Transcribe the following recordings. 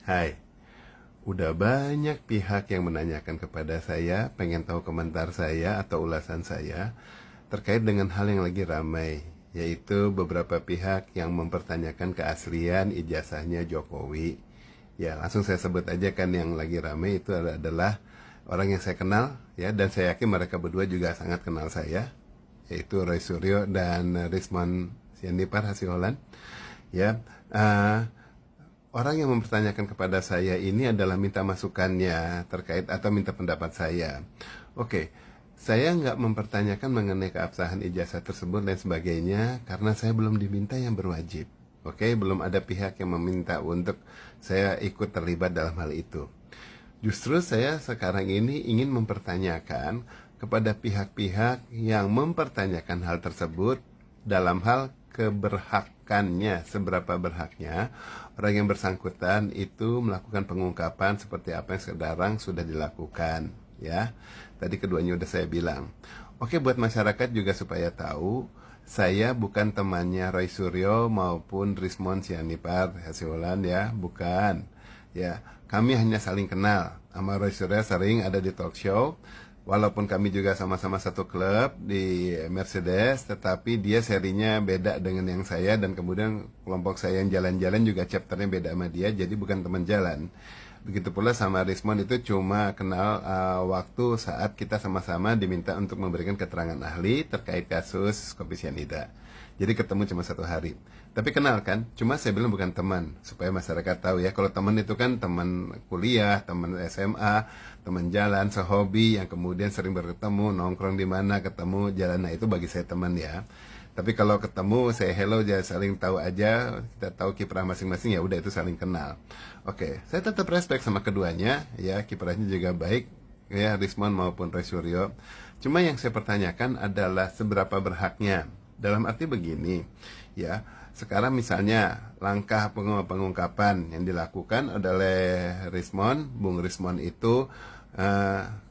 Hai, udah banyak pihak yang menanyakan kepada saya, pengen tahu komentar saya atau ulasan saya terkait dengan hal yang lagi ramai, yaitu beberapa pihak yang mempertanyakan keaslian ijazahnya Jokowi. Ya, langsung saya sebut aja kan yang lagi ramai itu adalah orang yang saya kenal, ya, dan saya yakin mereka berdua juga sangat kenal saya, yaitu Roy Suryo dan Rismon Sianipar Hasiholan. Ya, orang yang mempertanyakan kepada saya ini adalah minta masukannya terkait atau minta pendapat saya. Oke, saya nggak mempertanyakan mengenai keabsahan ijazah tersebut dan sebagainya karena saya belum diminta yang berwajib. Oke, belum ada pihak yang meminta untuk saya ikut terlibat dalam hal itu. Justru saya sekarang ini ingin mempertanyakan kepada pihak-pihak yang mempertanyakan hal tersebut dalam hal keberhakannya, seberapa berhaknya orang yang bersangkutan itu melakukan pengungkapan seperti apa yang sekarang sudah dilakukan, ya. Tadi keduanya udah saya bilang. Oke, buat masyarakat juga supaya tahu, saya bukan temannya Roy Suryo maupun Rismon Sianipar Hasiholan, ya, bukan. Ya, kami hanya saling kenal. Sama Roy Suryo sering ada di talk show. Walaupun kami juga sama-sama satu klub di Mercedes, tetapi dia serinya beda dengan yang saya, dan kemudian kelompok saya yang jalan-jalan juga chapternya beda sama dia, jadi bukan teman jalan. Begitu pula sama Rismon, itu cuma kenal waktu saat kita sama-sama diminta untuk memberikan keterangan ahli terkait kasus kopi sianida. Jadi ketemu cuma satu hari. Tapi kenal kan, cuma saya bilang bukan teman, supaya masyarakat tahu ya. Kalau teman itu kan teman kuliah, teman SMA, teman jalan, sehobi yang kemudian sering bertemu, nongkrong di mana, ketemu, jalan. Nah itu bagi saya teman ya. Tapi kalau ketemu, saya hello aja, saling tahu aja, kita tahu kiprah masing-masing, ya udah itu saling kenal. Oke, saya tetap respect sama keduanya, ya, kiprahnya juga baik, ya, Rismon maupun Roy Suryo. Cuma yang saya pertanyakan adalah seberapa berhaknya. Dalam arti begini, ya, sekarang misalnya langkah pengungkapan yang dilakukan oleh Rismon, Bung Rismon itu,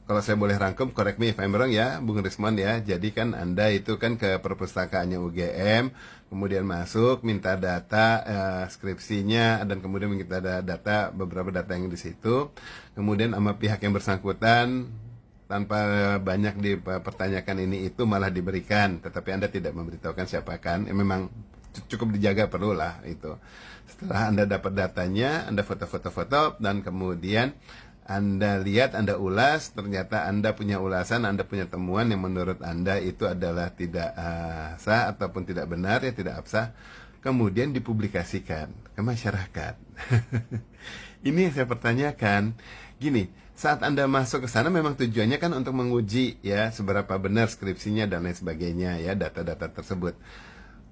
kalau saya boleh rangkum, correct me if I'm wrong ya, Bung Rismon ya. Jadi kan Anda itu kan ke perpustakaannya UGM, kemudian masuk, minta data skripsinya, dan kemudian minta data, beberapa data yang di situ. Kemudian sama pihak yang bersangkutan, tanpa banyak dipertanyakan ini itu malah diberikan, tetapi Anda tidak memberitahukan siapa kan, memang cukup dijaga, perlulah itu. Setelah Anda dapat datanya, Anda foto-foto, dan kemudian Anda lihat, Anda ulas, ternyata Anda punya ulasan, Anda punya temuan yang menurut Anda itu adalah tidak sah ataupun tidak benar, ya, tidak absah, kemudian dipublikasikan ke masyarakat. Ini yang saya pertanyakan. Gini, saat Anda masuk ke sana memang tujuannya kan untuk menguji ya seberapa benar skripsinya dan lain sebagainya, ya, data-data tersebut.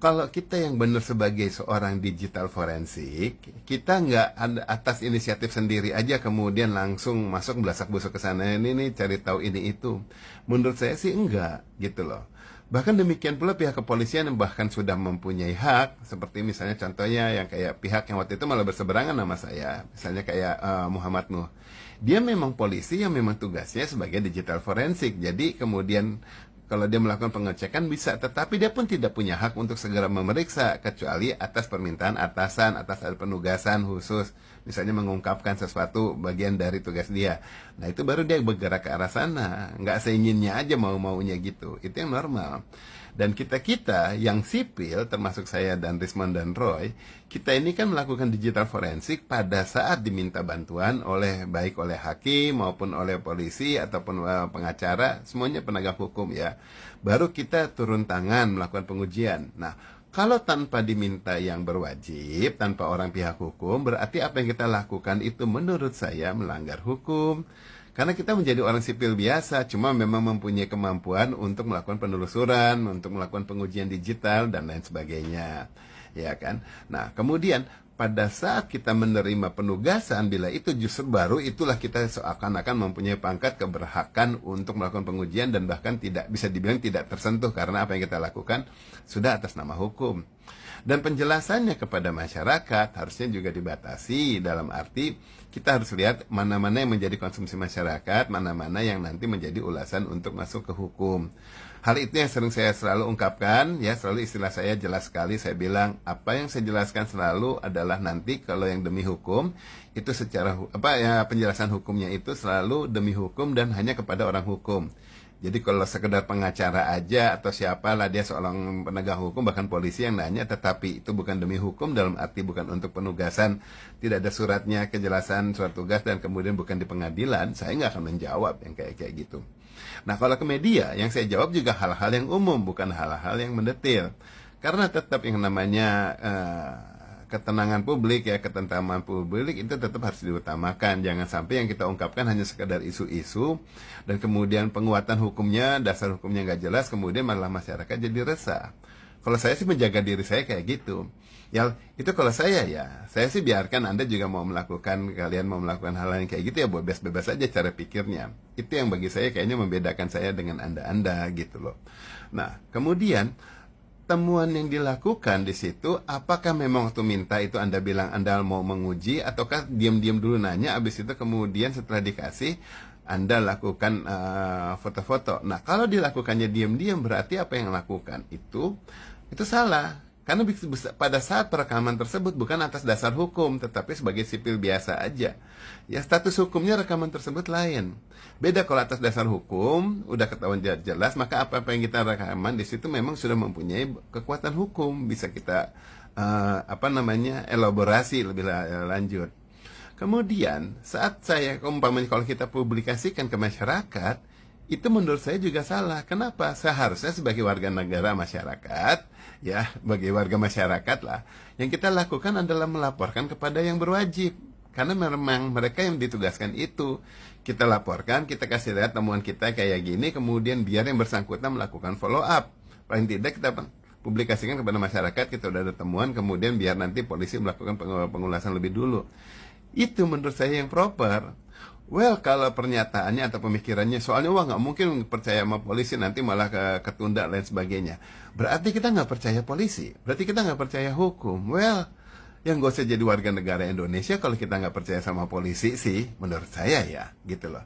Kalau kita yang benar sebagai seorang digital forensik, kita nggak atas inisiatif sendiri aja kemudian langsung masuk belasak busuk ke sana, ini nih cari tahu ini itu. Menurut saya sih enggak gitu loh. Bahkan demikian pula pihak kepolisian yang bahkan sudah mempunyai hak, seperti misalnya contohnya yang kayak pihak yang waktu itu malah berseberangan sama saya, misalnya kayak Muhammad Nuh. Dia memang polisi yang memang tugasnya sebagai digital forensik, jadi kemudian kalau dia melakukan pengecekan bisa, tetapi dia pun tidak punya hak untuk segera memeriksa kecuali atas permintaan atasan, atas ada penugasan khusus, misalnya mengungkapkan sesuatu bagian dari tugas dia. Nah itu baru dia bergerak ke arah sana, nggak seinginnya aja mau-maunya gitu. Itu yang normal. Dan kita-kita yang sipil, termasuk saya dan Rismon dan Roy, kita ini kan melakukan digital forensik pada saat diminta bantuan oleh baik oleh hakim maupun oleh polisi ataupun pengacara, semuanya penegak hukum ya. Baru kita turun tangan melakukan pengujian. Nah, kalau tanpa diminta yang berwajib, tanpa orang pihak hukum, berarti apa yang kita lakukan itu menurut saya melanggar hukum. Karena kita menjadi orang sipil biasa, cuma memang mempunyai kemampuan untuk melakukan penelusuran, untuk melakukan pengujian digital, dan lain sebagainya. Ya kan? Nah, kemudian pada saat kita menerima penugasan, bila itu justru baru, itulah kita seakan-akan mempunyai pangkat keberhakan untuk melakukan pengujian, dan bahkan tidak bisa dibilang tidak tersentuh, karena apa yang kita lakukan sudah atas nama hukum. Dan penjelasannya kepada masyarakat harusnya juga dibatasi, dalam arti kita harus lihat mana-mana yang menjadi konsumsi masyarakat, mana-mana yang nanti menjadi ulasan untuk masuk ke hukum. Hal itu yang sering saya selalu ungkapkan, ya, selalu istilah saya jelas sekali. Saya bilang apa yang saya jelaskan selalu adalah nanti kalau yang demi hukum itu secara penjelasan hukumnya itu selalu demi hukum dan hanya kepada orang hukum. Jadi kalau sekedar pengacara aja atau siapalah dia seorang penegak hukum, bahkan polisi yang nanya, tetapi itu bukan demi hukum dalam arti bukan untuk penugasan, tidak ada suratnya, kejelasan surat tugas, dan kemudian bukan di pengadilan, saya nggak akan menjawab yang kayak gitu. Nah, kalau ke media, yang saya jawab juga hal-hal yang umum, bukan hal-hal yang mendetil. Karena tetap yang namanya ketenangan publik, ya, ketentraman publik itu tetap harus diutamakan. Jangan sampai yang kita ungkapkan hanya sekedar isu-isu dan kemudian penguatan hukumnya, dasar hukumnya nggak jelas, kemudian malah masyarakat jadi resah. Kalau saya sih menjaga diri saya kayak gitu. Ya, itu kalau saya sih biarkan Anda juga kalian mau melakukan hal yang kayak gitu, ya bebas-bebas aja cara pikirnya. Itu yang bagi saya kayaknya membedakan saya dengan Anda gitu loh. Nah, kemudian temuan yang dilakukan di situ, apakah memang waktu minta itu Anda bilang Anda mau menguji, ataukah diam-diam dulu nanya, abis itu kemudian setelah dikasih Anda lakukan foto-foto. Nah, kalau dilakukannya diam-diam, berarti apa yang lakukan itu salah. Karena pada saat perekaman tersebut bukan atas dasar hukum, tetapi sebagai sipil biasa aja. Ya, status hukumnya rekaman tersebut lain. Beda kalau atas dasar hukum, udah ketahuan jelas, maka apa-apa yang kita rekaman di situ memang sudah mempunyai kekuatan hukum, bisa kita elaborasi lebih lanjut. Kemudian saat saya umpamanya kalau kita publikasikan ke masyarakat, itu menurut saya juga salah. Kenapa? Seharusnya sebagai warga negara masyarakat, ya, sebagai warga masyarakat lah, yang kita lakukan adalah melaporkan kepada yang berwajib. Karena memang mereka yang ditugaskan itu. Kita laporkan, kita kasih lihat temuan kita kayak gini, kemudian biar yang bersangkutan melakukan follow up. Paling tidak kita publikasikan kepada masyarakat, kita udah ada temuan, kemudian biar nanti polisi melakukan pengulasan lebih dulu. Itu menurut saya yang proper. Well, kalau pernyataannya atau pemikirannya, soalnya nggak mungkin percaya sama polisi, nanti malah ketunda dan sebagainya. Berarti kita nggak percaya polisi, berarti kita nggak percaya hukum. Well, yang gak usah jadi warga negara Indonesia kalau kita nggak percaya sama polisi sih, menurut saya ya, gitu loh.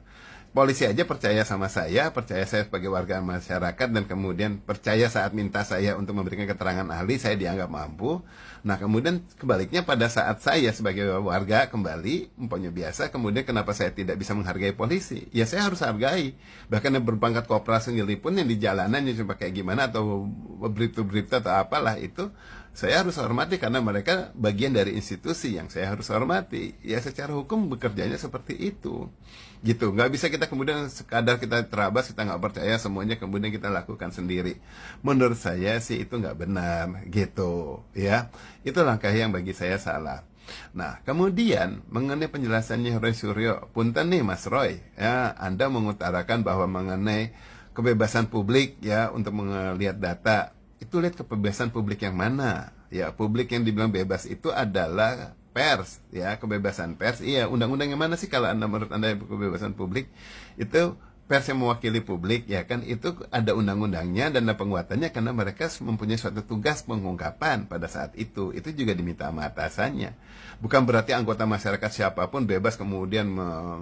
Polisi aja percaya sama saya sebagai warga masyarakat, dan kemudian percaya saat minta saya untuk memberikan keterangan ahli, saya dianggap mampu. Nah, kemudian kebaliknya pada saat saya sebagai warga kembali, umpamanya biasa, kemudian kenapa saya tidak bisa menghargai polisi? Ya, saya harus hargai. Bahkan yang berpangkat kopral sendiri pun yang di jalanan yang coba kayak gimana, atau berita-berita atau apalah itu, saya harus hormati karena mereka bagian dari institusi yang saya harus hormati. Ya, secara hukum bekerjanya seperti itu. Gitu, nggak bisa kita kemudian sekadar kita terabas, kita nggak percaya semuanya kemudian kita lakukan sendiri. Menurut saya sih itu nggak benar, gitu ya. Itu langkah yang bagi saya salah. Nah, kemudian mengenai penjelasannya Roy Suryo, punten nih Mas Roy, ya, Anda mengutarakan bahwa mengenai kebebasan publik, ya, untuk melihat data, itu lihat kebebasan publik yang mana? Ya, publik yang dibilang bebas itu adalah pers, ya, kebebasan pers. Iya, undang-undang yang mana sih kalau menurut Anda kebebasan publik? Itu pers yang mewakili publik, ya kan, itu ada undang-undangnya dan ada penguatannya karena mereka mempunyai suatu tugas pengungkapan pada saat itu juga diminta sama atasannya. Bukan berarti anggota masyarakat siapapun bebas kemudian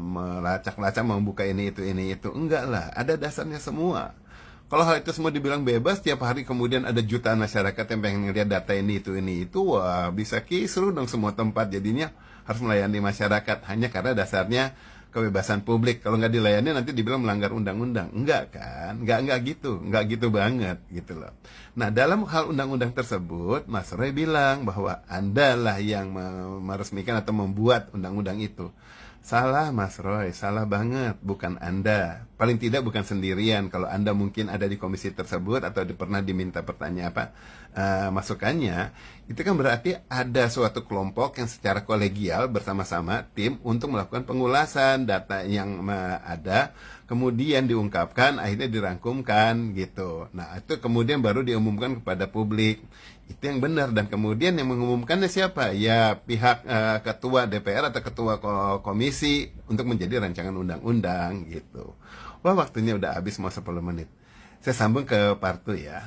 melacak-lacak membuka ini itu, enggak lah, ada dasarnya semua. Kalau hal itu semua dibilang bebas, tiap hari kemudian ada jutaan masyarakat yang pengen ngeliat data ini itu, wah, bisa kisruh dong semua tempat. Jadinya harus melayani masyarakat hanya karena dasarnya kebebasan publik. Kalau nggak dilayani nanti dibilang melanggar undang-undang. Enggak kan? Enggak gitu banget gitu loh. Nah, dalam hal undang-undang tersebut, Mas Roy bilang bahwa Anda lah yang meresmikan atau membuat undang-undang itu. Salah Mas Roy, salah banget, bukan Anda. Paling tidak bukan sendirian. Kalau Anda mungkin ada di komisi tersebut atau pernah diminta masukannya, itu kan berarti ada suatu kelompok yang secara kolegial bersama-sama tim untuk melakukan pengulasan data yang ada, kemudian diungkapkan, akhirnya dirangkumkan gitu. Nah, itu kemudian baru diumumkan kepada publik. Itu yang benar, dan kemudian yang mengumumkannya siapa? Ya pihak ketua DPR atau ketua komisi untuk menjadi rancangan undang-undang gitu. Wah, waktunya udah habis, mau 10 menit. Saya sambung ke part 2 ya.